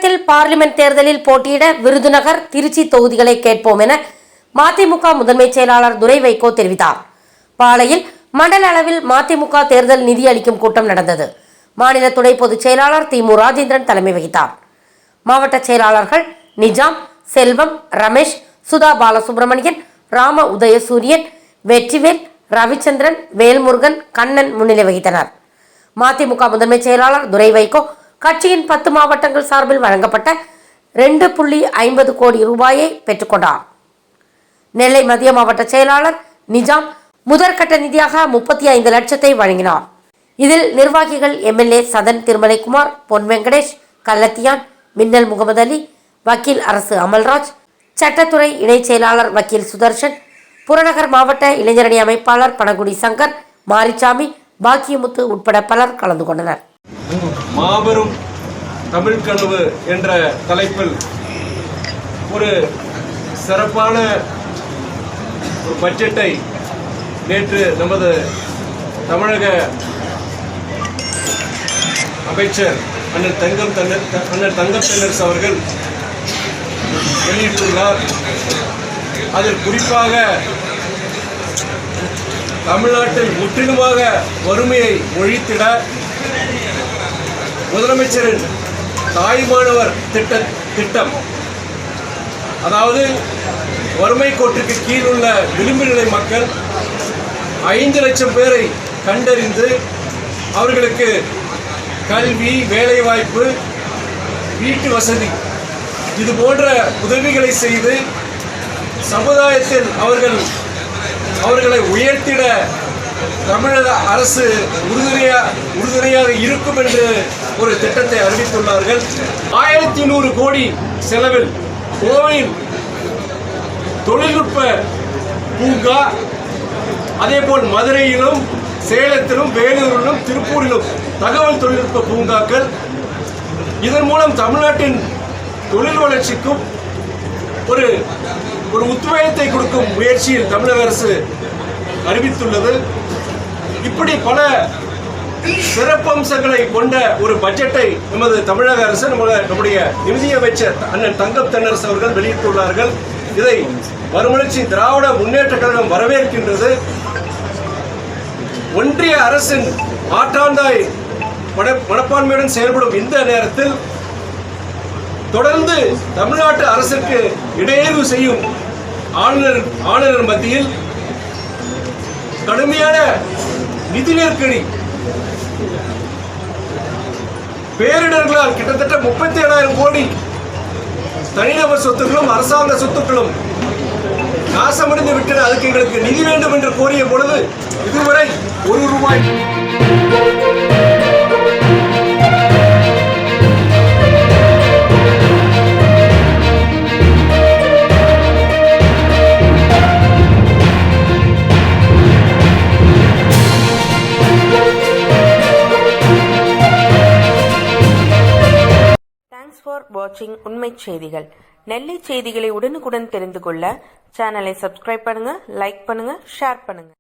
தமிழகத்தில் பார்லிமென்ட் தேர்தலில் போட்டியிட விருதுநகர், திருச்சி தொகுதிகளை கேட்போம் என மதிமுக முதன்மை செயலாளர் துரை வைகோ தெரிவித்தார். பாளையில் மண்டல அளவில் மதிமுக தேர்தல் நிதி அளிக்கும் கூட்டம் நடந்தது. மாநில துணை பொதுச் செயலாளர் திமு ராஜேந்திரன் தலைமை வகித்தார். மாவட்ட செயலாளர்கள் நிஜாம், செல்வம், ரமேஷ், சுதா பாலசுப்ரமணியன், ராம உதயசூரியன், வெற்றிவேல், ரவிச்சந்திரன், வேல்முருகன், கண்ணன் முன்னிலை வகித்தனர். மதிமுக முதன்மை செயலாளர் துரை வைகோ கட்சியின் 10 மாவட்டங்கள் சார்பில் வழங்கப்பட்ட 2.50 கோடி ரூபாயை பெற்றுக்கொண்டார். நெல்லை மத்திய மாவட்ட செயலாளர் நிஜாம் முதற்கட்ட நிதியாக 35 லட்சத்தை வழங்கினார். இதில் நிர்வாகிகள் எம்எல்ஏ சதன் திருமலைக்குமார், பொன் வெங்கடேஷ், கள்ளத்தியான், மின்னல் முகமது அலி, வக்கீல் அரசு அமல்ராஜ், சட்டத்துறை இணை செயலாளர் வக்கீல் சுதர்ஷன், புறநகர் மாவட்ட இளைஞரணி அமைப்பாளர் பனகுடி சங்கர், மாரிச்சாமி, பாக்கியமுத்து உட்பட பலர் கலந்து கொண்டனர். மாபெரும் தமிழ் கனவு என்ற தலைப்பில் ஒரு சிறப்பான ஒரு பட்ஜெட்டை நேற்று நமது தமிழக அமைச்சர் அண்ணன் தங்கம் தென்னரசு அவர்கள் வெளியிட்டுள்ளார். அதில் குறிப்பாக தமிழ்நாட்டில் முற்றிலுமாக வறுமையை ஒழித்திட முதலமைச்சரின் தாய்மானவர் திட்டம், அதாவது வறுமை கோட்டிற்கு கீழ் உள்ள விளிம்பு நிலை மக்கள் 5 லட்சம் பேரை கண்டறிந்து அவர்களுக்கு கல்வி, வேலைவாய்ப்பு, வீட்டு வசதி இது போன்ற உதவிகளை செய்து சமுதாயத்தில் அவர்களை உயர்த்திட தமிழக அரசு உறுதுணையாக இருக்கும் என்று ஒரு திட்டத்தை அறிவித்துள்ளார்கள். 1100 கோடி செலவில் கோவையில் தொழில்நுட்ப பூங்கா, அதேபோல் மதுரையிலும், சேலத்திலும், வேலூரிலும், திருப்பூரிலும் தகவல் தொழில்நுட்ப பூங்காக்கள். இதன் மூலம் தமிழ்நாட்டின் தொழில் வளர்ச்சிக்கும் ஒரு உத்வேகத்தை கொடுக்கும் முயற்சியில் தமிழக அரசு அறிவித்துள்ளது. இப்படி பல சிறப்பம்சங்களை கொண்ட ஒரு பட்ஜெட்டை நமது தமிழக அரசு நம்முடைய நிதியமைச்சர் அண்ணன் தங்கம் தென்னரசு அவர்கள் வெளியிட்டுள்ளார்கள். இதை மறுமலர்ச்சி திராவிட முன்னேற்ற கழகம் வரவேற்கின்றது. ஒன்றிய அரசின் ஆற்றாந்தாய் மனப்பான்மையுடன் செயல்படும் இந்த நேரத்தில் தொடர்ந்து தமிழ்நாட்டு அரசுக்கு இடையூறு செய்யும் ஆளுநர் மத்தியில் கடுமையான நிதி நெருக்கடி, பேரிடர்களால் கிட்டத்தட்ட 37,000 கோடி தனிநபர் சொத்துக்களும் அரசாங்க சொத்துக்களும் நாசமடைந்து விட்டன. அதுக்கு எங்களுக்கு நிதி வேண்டும் என்று கோரிய பொழுது இதுவரை 1 ரூபாய் ஃபார் வாட்சிங் உண்மை செய்திகள். நெல்லை செய்திகளை உடனுக்குடன் தெரிந்து கொள்ள சேனலை சப்ஸ்கிரைப் பண்ணுங்க, லைக் பண்ணுங்க, ஷேர் பண்ணுங்க.